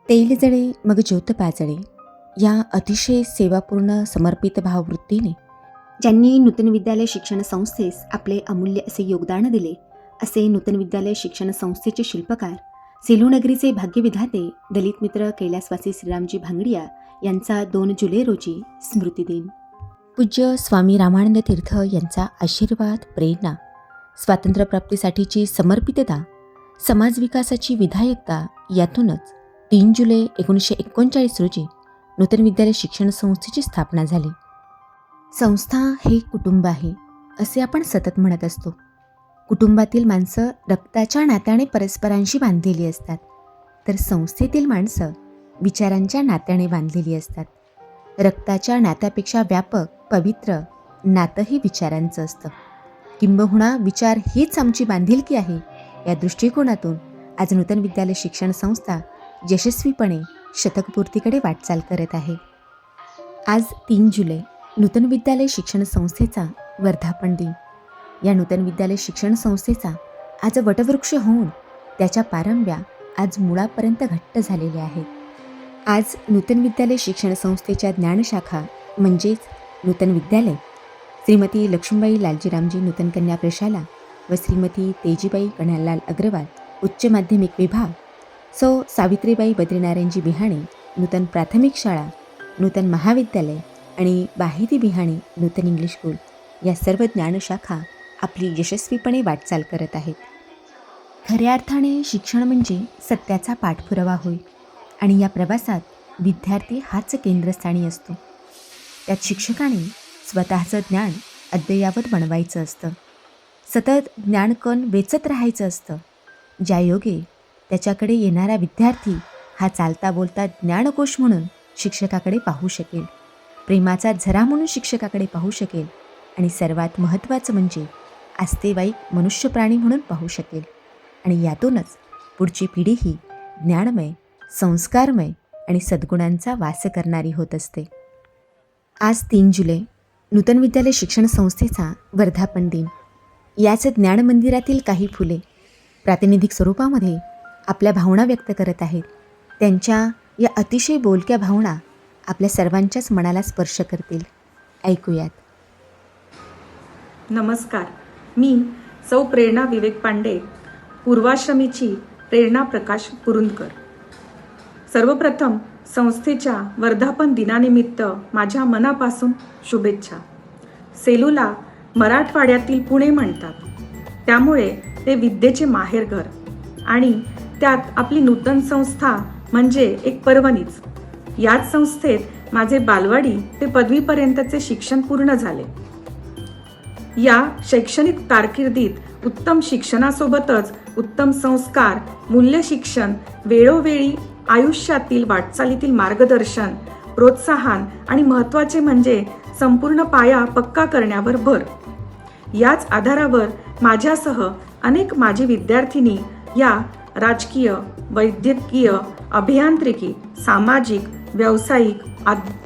तेल जळे मग ज्योत पाजळे या अतिशय सेवापूर्ण समर्पित भाववृत्तीने ज्यांनी नूतन विद्यालय शिक्षण संस्थेस आपले अमूल्य असे योगदान दिले, असे नूतन विद्यालय शिक्षण संस्थेचे शिल्पकार, सेलूनगरीचे भाग्यविधाते दलित मित्र कैलासवासी श्रीरामजी भांगडिया यांचा 2 जुलै रोजी स्मृतिदिन. पूज्य स्वामी रामानंद तीर्थ यांचा आशीर्वाद, प्रेरणा, स्वातंत्र्यप्राप्तीसाठीची समर्पितता, समाज विकासाची विधायकता यातूनच 3 जुलै 1939 रोजी नूतन विद्यालय शिक्षण संस्थेची स्थापना झाली. संस्था हे कुटुंब आहे असे आपण सतत म्हणत असतो. कुटुंबातील माणसं रक्ताच्या नात्याने परस्परांशी बांधलेली असतात, तर संस्थेतील माणसं विचारांच्या नात्याने बांधलेली असतात. रक्ताच्या नात्यापेक्षा व्यापक पवित्र नातं हे विचारांचं असतं. किंबहुना विचार हीच आमची बांधिलकी आहे या दृष्टिकोनातून आज नूतन विद्यालय शिक्षण संस्था यशस्वीपणे शतकपूर्तीकडे वाटचाल करत आहे. आज 3 जुलै नूतन विद्यालय शिक्षण संस्थेचा वर्धापन दिन. या नूतन विद्यालय शिक्षण संस्थेचा आज वटवृक्ष होऊन त्याच्या पारंब्या आज मुळापर्यंत घट्ट झालेल्या आहेत. आज नूतन विद्यालय शिक्षण संस्थेच्या ज्ञानशाखा म्हणजेच नूतन विद्यालय श्रीमती लक्ष्मीबाई लालजीरामजी नूतन कन्या प्रशाला व श्रीमती तेजीबाई कन्हैयालाल अग्रवाल उच्च माध्यमिक विभाग, सौ सावित्रीबाई बद्रीनारायणजी बिहाणे नूतन प्राथमिक शाळा, नूतन महाविद्यालय आणि बाहेती बिहाणे नूतन इंग्लिश स्कूल या सर्व ज्ञानशाखा आपली यशस्वीपणे वाटचाल करत आहेत. खऱ्या अर्थाने शिक्षण म्हणजे सत्याचा पाठपुरावा होय आणि या प्रवासात विद्यार्थी हाच केंद्रस्थानी असतो. त्यात शिक्षकाने स्वतःचं ज्ञान अद्ययावत बनवायचं असतं. सतत ज्ञानकण वेचत राहायचं असतं. ज्यायोगे त्याच्याकडे येणारा विद्यार्थी हा चालता बोलता ज्ञानकोश म्हणून शिक्षकाकडे पाहू शकेल, प्रेमाचा झरा म्हणून शिक्षकाकडे पाहू शकेल आणि सर्वात महत्त्वाचं म्हणजे आस्तेवाईक मनुष्य प्राणी म्हणून पाहू शकेल. आणि यातूनच पुढची पिढी ही ज्ञानमय, संस्कारमय आणि सद्गुणांचा वास करणारी होत असते. आज 3 जुलै नूतन विद्यालय शिक्षण संस्थेचा वर्धापन दिन. याच ज्ञानमंदिरातील काही फुले प्रातिनिधिक स्वरूपामध्ये आपल्या भावना व्यक्त करत आहेत. त्यांच्या या अतिशय बोलक्या भावना आपल्या सर्वांच्याच मनाला स्पर्श करतील. ऐकूयात. नमस्कार, मी सौ प्रेरणा विवेक पांडे, पूर्वाश्रमीची प्रेरणा प्रकाश पुरुंदकर. सर्वप्रथम संस्थेच्या वर्धापन दिनानिमित्त माझ्या मनापासून शुभेच्छा. सेलूला मराठवाड्यातील पुणे म्हणतात, त्यामुळे ते विद्येचे माहेरघर आणि त्यात आपली नूतन संस्था म्हणजे एक पर्वणीच. याच संस्थेत माझे बालवाडी ते पदवीपर्यंतचे शिक्षण पूर्ण झाले. या शैक्षणिक कारकिर्दीत उत्तम शिक्षणासोबतच उत्तम संस्कार, मूल्य शिक्षण, वेळोवेळी आयुष्यातील वाटचालीतील मार्गदर्शन, प्रोत्साहन आणि महत्त्वाचे म्हणजे संपूर्ण पाया पक्का करण्यावर भर. याच आधारावर माझ्यासह अनेक माजी विद्यार्थिनी या राजकीय, वैद्यकीय, अभियांत्रिकी, सामाजिक, व्यावसायिक,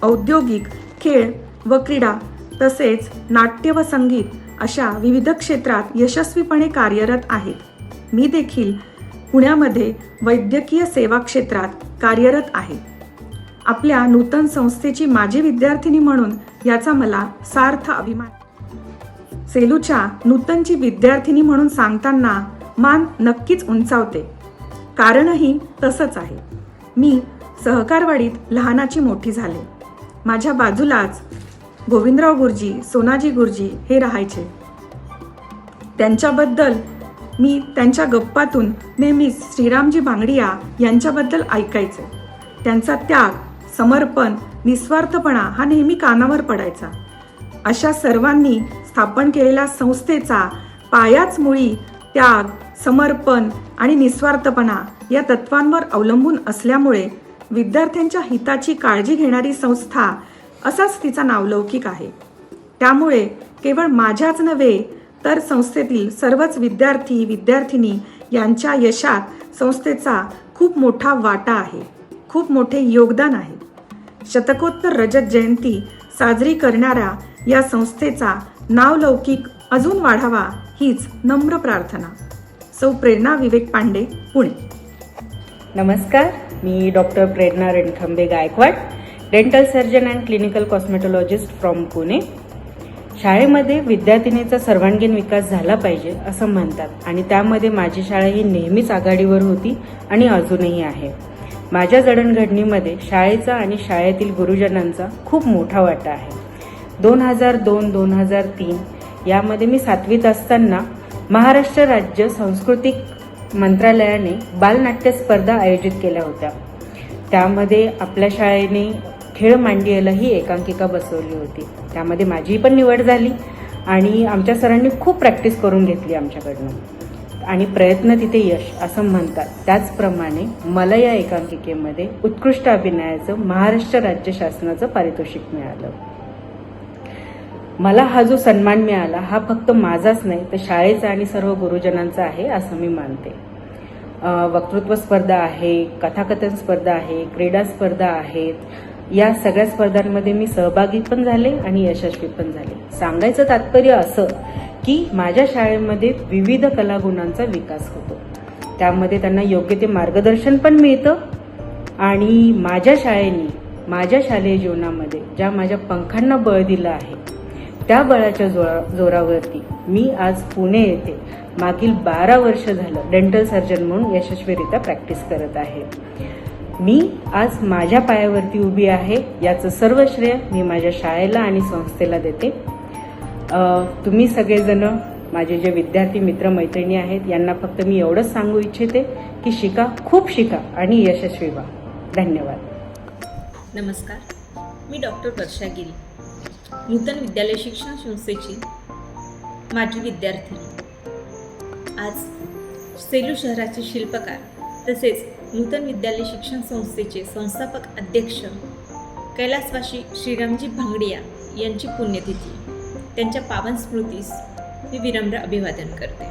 औद्योगिक, खेळ व क्रीडा तसेच नाट्य व संगीत अशा विविध क्षेत्रात यशस्वीपणे कार्यरत आहेत. मी देखील पुण्यामध्ये वैद्यकीय सेवा क्षेत्रात कार्यरत आहे. आपल्या नूतन संस्थेची माजी विद्यार्थिनी म्हणून याचा मला सार्थ अभिमान. सेलूच्या नूतनची विद्यार्थिनी म्हणून सांगताना मान नक्कीच उंचावते. कारणही तसंच आहे. मी सहकारवाडीत लहानाची मोठी झाले. माझ्या बाजूलाच गोविंदराव गुरुजी, सोनाजी गुरुजी हे राहायचे. त्यांच्याबद्दल मी त्यांच्या गप्पातून नेहमीच श्रीरामजी भांगडिया यांच्याबद्दल ऐकायचे. त्यांचा त्याग, समर्पण, निस्वार्थपणा हा नेहमी कानावर पडायचा. अशा सर्वांनी स्थापन केलेल्या संस्थेचा पायाच मुळी त्याग, समर्पण आणि निस्वार्थपणा या तत्वांवर अवलंबून असल्यामुळे विद्यार्थ्यांच्या हिताची काळजी घेणारी संस्था असाच तिचा नावलौकिक आहे. त्यामुळे केवळ माझ्याच नव्हे तर संस्थेतील सर्वच विद्यार्थी विद्यार्थिनी यांच्या यशात संस्थेचा खूप मोठा वाटा आहे, खूप मोठे योगदान आहे. शतकोत्तर रजत जयंती साजरी करणाऱ्या या संस्थेचा नावलौकिक अजून वाढावा हीच नम्र प्रार्थना. सौ प्रेरणा विवेक पांडे, पुणे. नमस्कार, मी doctor Prerna Rankhambe Gaikwad, dental surgeon and clinical cosmetologist from Pune. शाळेमध्ये विद्यार्थिनीचा सर्वांगीण विकास झाला पाहिजे असं म्हणतात आणि त्यामध्ये माझी शाळा ही नेहमीच आघाडीवर होती आणि अजूनही आहे. माझ्या जडणघडणीमध्ये शाळेचा आणि शाळेतील गुरुजनांचा खूप मोठा वाटा आहे. 2002-2003 यामध्ये मी 7वीत असताना महाराष्ट्र राज्य सांस्कृतिक मंत्रालयाने बालनाट्य स्पर्धा आयोजित केल्या होत्या. त्यामध्ये आपल्या शाळेने खेळ मांडियाला ही एकांकिका बसवली होती. त्यामध्ये माझी पण निवड झाली आणि आमच्या सरांनी खूप प्रॅक्टिस करून घेतली आमच्याकडनं आणि प्रयत्न तिथे यश असं म्हणतात. त्याचप्रमाणे मला या एकांकिकेमध्ये उत्कृष्ट अभिनयाचं महाराष्ट्र राज्य शासनाचं पारितोषिक मिळालं. मला हा जो सन्मान मिळाला हा फक्त माझाच नाही तर शाळेचा आणि सर्व गुरुजनांचा आहे असं मी मानते. वक्तृत्व स्पर्धा आहे, कथाकथन स्पर्धा आहे, क्रीडा स्पर्धा आहेत. या सगळ्या स्पर्धांमध्ये मी सहभागी पण झाले आणि यशस्वी पण झाले. सांगायचं तात्पर्य असं की माझ्या शाळेमध्ये विविध कलागुणांचा विकास होतो. त्यामध्ये त्यांना योग्य ते मार्गदर्शन पण मिळतं आणि माझ्या शाळेने माझ्या शालेय जीवनामध्ये ज्या माझ्या पंखांना बळ दिलं आहे त्या बळाच्या जोरावरती मी आज पुणे येथे मागील 12 वर्ष झालं डेंटल सर्जन म्हणून यशस्वीरित्या प्रॅक्टिस करत आहे. मी आज माझ्या पायावरती उभी आहे. याचं सर्व श्रेय मी माझ्या शाळेला आणि संस्थेला देते. तुम्ही सगळेजण माझे जे विद्यार्थी मित्रमैत्रिणी आहेत यांना फक्त मी एवढंच सांगू इच्छिते की शिका, खूप शिका आणि यशस्वी व्हा. धन्यवाद. नमस्कार, मी डॉक्टर वर्षा गिरी, नूतन विद्यालय शिक्षण संस्थेची माजी विद्यार्थिनी. आज सेलू शहराचे शिल्पकार तसेच नूतन विद्यालय शिक्षण संस्थेचे संस्थापक अध्यक्ष कैलासवासी श्रीरामजी भांगडिया यांची पुण्यतिथी. त्यांच्या पावन स्मृतीस मी विनम्र अभिवादन करते.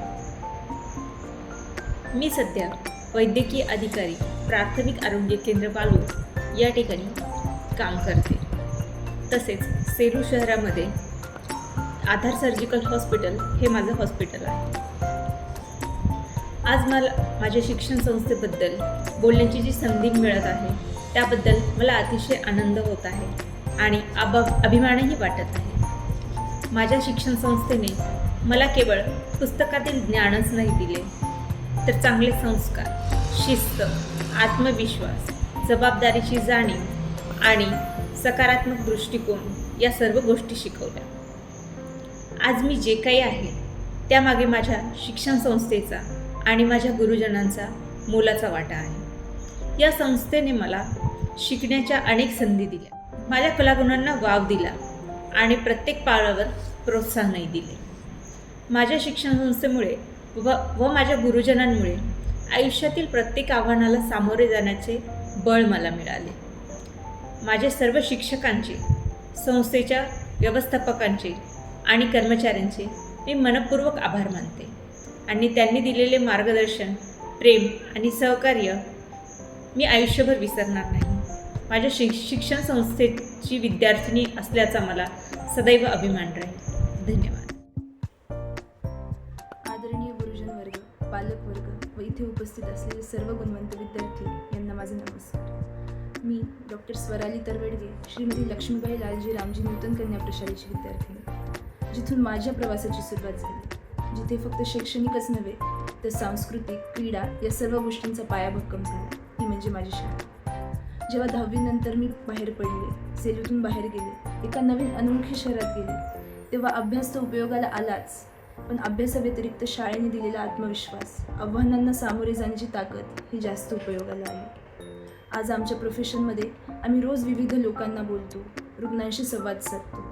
मी सध्या वैद्यकीय अधिकारी प्राथमिक आरोग्य केंद्र पालूर या ठिकाणी काम करते. तसेच सेलू शहरामध्ये आधार सर्जिकल हॉस्पिटल हे माझं हॉस्पिटल आहे. आज मला माझ्या शिक्षण संस्थेबद्दल बोलण्याची जी संधी मिळत आहे त्याबद्दल मला अतिशय आनंद होत आहे आणि अभिमानही वाटत आहे. माझ्या शिक्षण संस्थेने मला केवळ पुस्तकातील ज्ञानच नाही दिले तर चांगले संस्कार, शिस्त, आत्मविश्वास, जबाबदारीची जाणीव आणि सकारात्मक दृष्टिकोन या सर्व गोष्टी शिकवल्या. आज मी जे काही आहे त्यामागे माझ्या शिक्षण संस्थेचा आणि माझ्या गुरुजनांचा मोलाचा वाटा आहे. या संस्थेने मला शिकण्याच्या अनेक संधी दिल्या, माझ्या कलागुणांना वाव दिला आणि प्रत्येक पावलावर प्रोत्साहनही दिले. माझ्या शिक्षण संस्थेमुळे व माझ्या गुरुजनांमुळे आयुष्यातील प्रत्येक आव्हानाला सामोरे जाण्याचे बळ मला मिळाले. माझे सर्व शिक्षकांचे, संस्थेच्या व्यवस्थापकांचे आणि कर्मचाऱ्यांचे मी मनपूर्वक आभार मानते आणि त्यांनी दिलेले मार्गदर्शन, प्रेम आणि सहकार्य मी आयुष्यभर विसरणार नाही. माझ्या शिक्षण संस्थेची विद्यार्थिनी असल्याचा मला सदैव अभिमान राहील. धन्यवाद. आदरणीय गुरुजन वर्ग, पालक वर्ग व इथे उपस्थित असलेले सर्व गुणवंत विद्यार्थी यांना माझे नमस्कार. मी डॉक्टर स्वराली तरवडगे, श्रीमती लक्ष्मीबाई लालजी रामजी नूतन कन्या प्रशालेची विद्यार्थिनी, जिथून माझ्या प्रवासाची सुरुवात झाली. जिथे फक्त शैक्षणिकच नव्हे तर सांस्कृतिक, क्रीडा या सर्व गोष्टींचा पायाभक्कम झाला. ती म्हणजे माझी शाळा. जेव्हा 10वी नंतर मी बाहेर पडले, सेलूतून बाहेर गेले, एका नवीन अनोळखी शहरात गेले, तेव्हा अभ्यास तर उपयोगाला आलाच, पण अभ्यासाव्यतिरिक्त शाळेने दिलेला आत्मविश्वास, आव्हानांना सामोरे जाण्याची ताकद ही जास्त उपयोगाला आली. आज आमच्या प्रोफेशनमध्ये आम्ही रोज विविध लोकांना बोलतो, रुग्णांशी संवाद साधतो.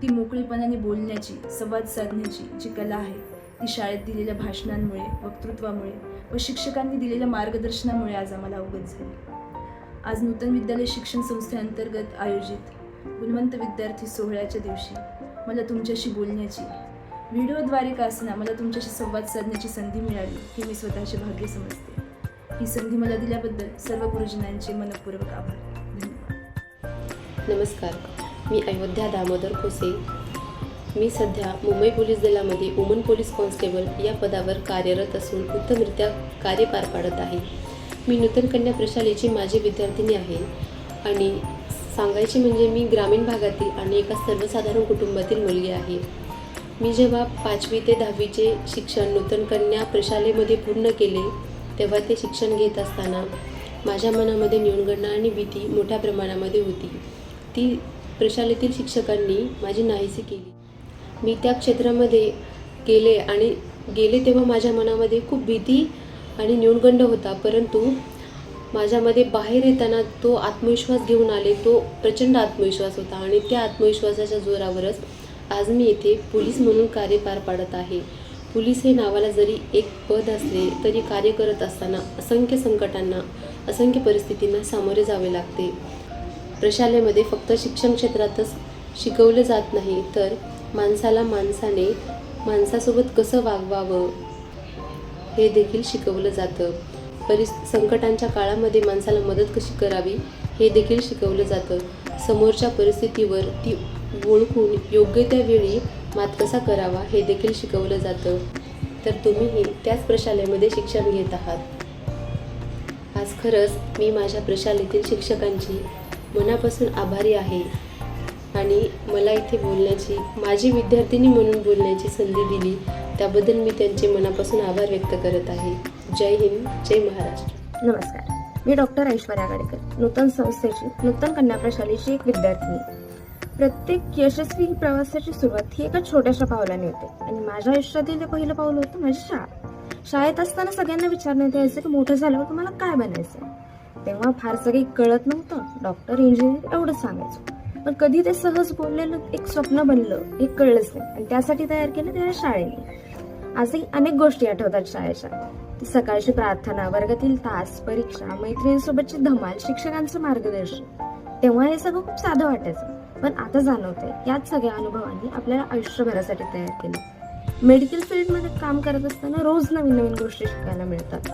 ती मोकळेपणाने बोलण्याची, संवाद साधण्याची जी कला आहे ती शाळेत दिलेल्या भाषणांमुळे, वक्तृत्वामुळे व शिक्षकांनी दिलेल्या मार्गदर्शनामुळे आज आम्हाला अवगत झाली. आज नूतन विद्यालय शिक्षण संस्थेअंतर्गत आयोजित गुणवंत विद्यार्थी सोहळ्याच्या दिवशी मला तुमच्याशी बोलण्याची, व्हिडिओद्वारे का असना मला तुमच्याशी संवाद साधण्याची संधी मिळाली हे मी स्वतःचे भाग्य समजते. ही संधी मला दिल्याबद्दल सर्व गुरुजनांचे मनपूर्वक आभार. धन्यवाद. नमस्कार, मी अयोध्या दामोदर खोसे. मी सध्या मुंबई पोलीस दलामध्ये वुमन पोलीस कॉन्स्टेबल या पदावर कार्यरत असून उत्तमरित्या कार्य पार पाडत आहे. मी नूतन कन्या प्रशालेची माझी विद्यार्थिनी आहे आणि सांगायचे म्हणजे मी ग्रामीण भागातील आणि एका सर्वसाधारण कुटुंबातील मुलगी आहे. मी जेव्हा 5वी ते 10वीचे शिक्षण नूतन कन्या प्रशालेमध्ये पूर्ण केले तेव्हा ते शिक्षण घेत असताना माझ्या मनामध्ये न्यूनगंड आणि भीती मोठ्या प्रमाणामध्ये होती. ती प्रशालेतील शिक्षकांनी माझी नाहीसी केली. मी त्या क्षेत्रामध्ये गेले तेव्हा माझ्या मनामध्ये खूप भीती आणि न्यूनगंड होता, परंतु माझ्यामध्ये बाहेर येताना तो आत्मविश्वास घेऊन आले. तो प्रचंड आत्मविश्वास होता आणि त्या आत्मविश्वासाच्या जोरावरच आज मी येथे पोलीस म्हणून कार्य पार पाडत आहे. पोलीस हे नावाला जरी एक पद असले तरी कार्य करत असताना असंख्य संकटांना, असंख्य परिस्थितींना सामोरे जावे लागते. प्रशालेमध्ये फक्त शिक्षण क्षेत्रातच शिकवलं जात नाही, तर माणसाला माणसासोबत कसं वागवावं हे देखील शिकवलं जातं. संकटांच्या काळामध्ये माणसाला मदत कशी करावी हे देखील शिकवलं जातं. समोरच्या परिस्थितीवर ती ओळखून योग्य त्या वेळी मात कसा करावा हे देखील शिकवलं जातं. तर तुम्हीही त्याच प्रशालेमध्ये शिक्षण घेत आहात. आज खरंच मी माझ्या प्रशालेतील शिक्षकांची मनापासून आभारी आहे आणि मला इथे बोलण्याची, माझी विद्यार्थिनी म्हणून बोलण्याची संधी दिली त्याबद्दल मी त्यांचे मनापासून आभार व्यक्त करत आहे. जय हिंद, जय महाराष्ट्र. नमस्कार, मी डॉक्टर ऐश्वर्या गाडेकर, नूतन संस्थेची नूतन कन्या प्रशालेची एक विद्यार्थिनी. प्रत्येक यशस्वी प्रवासाची सुरुवात ही एका छोट्याशा पावलाने होते आणि माझ्या आयुष्यातील ते पहिलं पाऊल होतं माझी शाळा. शाळेत असताना सगळ्यांना विचारण्यात यायचं की मोठं झाल्यावर तुम्हाला काय बनायचं. तेव्हा फारसं काही कळत नव्हतं, डॉक्टर, इंजिनियर एवढंच सांगायचं. पण कधी ते सहज बोललेलं एक स्वप्न बनलं हे कळलंच नाही आणि त्यासाठी तयार केलं त्या शाळेने. आजही अनेक गोष्टी आठवतात शाळेच्या. ती सकाळची प्रार्थना, वर्गातील तास, परीक्षा, मैत्रिणींसोबतची धमाल, शिक्षकांचं मार्गदर्शन. तेव्हा हे सगळं खूप साधं वाटायचं, पण आता जाणवतंय याच सगळ्या अनुभवांनी आपल्याला आयुष्यभरासाठी तयार केलं. मेडिकल फील्डमध्ये काम करत असताना रोज नवीन नवीन गोष्टी शिकायला मिळतात,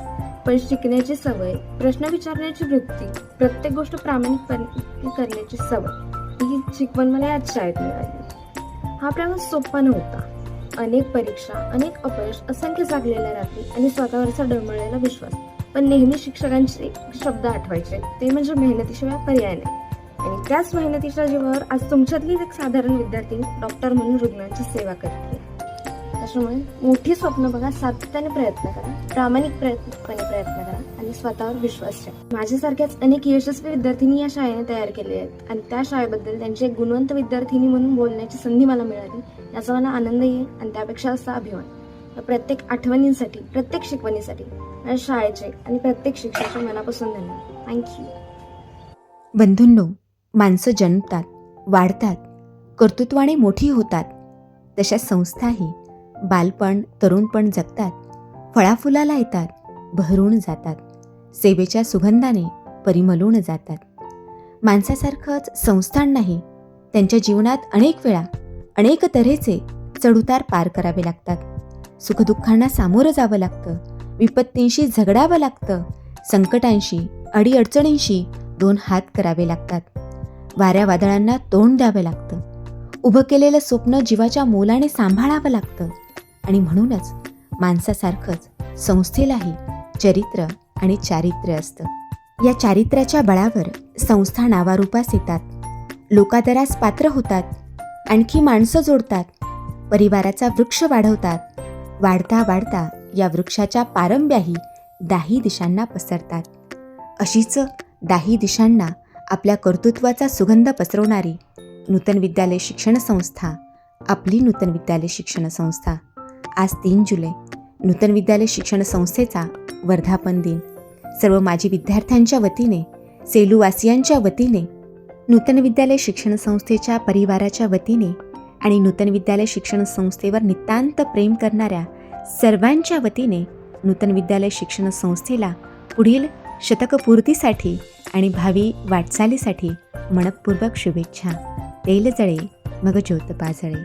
पण शिकण्याची सवय, प्रश्न विचारण्याची वृत्ती, प्रत्येक गोष्ट प्रामाणिकपणे करण्याची सवय ही शिकवण मला याच शाळेत मिळाली. हा प्रवास सोपा नव्हता. अनेक परीक्षा, अनेक अपयश, असंख्य जागलेल्या रात्री आणि स्वतःवरचा डळमळलेला विश्वास. पण नेहमी शिक्षकांचे शब्द आठवायचे, ते म्हणजे मेहनतीशिवाय पर्याय नाही. आणि त्याच मेहनतीच्या जीवावर आज तुमच्यातलीच एक साधारण विद्यार्थी डॉक्टर म्हणून रुग्णांची सेवा करते. त्याच्यामुळे मोठी स्वप्न बघा, सातत्याने प्रयत्न करा, प्रामाणिकपणे प्रयत्न करा आणि स्वतःवर विश्वास ठेवा. माझ्यासारख्याच अनेक यशस्वी विद्यार्थ्यांनी या शाळेने तयार केले आहेत आणि त्या शाळेबद्दल त्यांची एक गुणवंत विद्यार्थिनी म्हणून बोलण्याची संधी मला मिळाली, याचा मला आनंद येईल आणि त्यापेक्षा असा अभिमान. प्रत्येक आठवणींसाठी, प्रत्येक शिकवणीसाठी माझ्या शाळेचे आणि प्रत्येक शिक्षकाचे मनापासून धन्यवाद. थँक्यू. बंधूंनो, माणसं जन्मतात, वाढतात, कर्तृत्वाने मोठी होतात. तशा संस्थाही बालपण, तरुणपण जगतात, फळाफुलाला येतात, बहरून जातात, सेवेच्या सुगंधाने परिमलून जातात. माणसासारखंच संस्थांनाही त्यांच्या जीवनात अनेक वेळा अनेक तऱ्हेचे चढउतार पार करावे लागतात. सुखदुःखांना सामोरं जावं लागतं, विपत्तींशी झगडावं लागतं, संकटांशी, अडीअडचणींशी दोन हात करावे लागतात, वाऱ्या वादळांना तोंड द्यावं लागतं, उभं केलेलं स्वप्न जीवाच्या मोलाने सांभाळावं लागतं. आणि म्हणूनच माणसासारखंच संस्थेलाही चरित्र आणि चारित्र्य असतं. या चारित्र्याच्या बळावर संस्था नावारूपास येतात, लोकादरास पात्र होतात, आणखी माणसं जोडतात, परिवाराचा वृक्ष वाढवतात. वाढता वाढता या वृक्षाच्या पारंब्याही 10 दिशांना पसरतात. अशीच 10 दिशांना आपल्या कर्तृत्वाचा सुगंध पसरवणारी नूतन विद्यालय शिक्षण संस्था, आपली नूतन विद्यालय शिक्षण संस्था. आज 3 जुलै नूतन विद्यालय शिक्षण संस्थेचा वर्धापन दिन. सर्व माजी विद्यार्थ्यांच्या वतीने, सेलूवासियांच्या वतीने, नूतन विद्यालय शिक्षण संस्थेच्या परिवाराच्या वतीने आणि नूतन विद्यालय शिक्षण संस्थेवर नितांत प्रेम करणाऱ्या सर्वांच्या वतीने नूतन विद्यालय शिक्षण संस्थेला पुढील शतकपूर्तीसाठी आणि भावी वाटचालीसाठी मनपूर्वक शुभेच्छा. तेल जळे मग ज्योत पाजळे.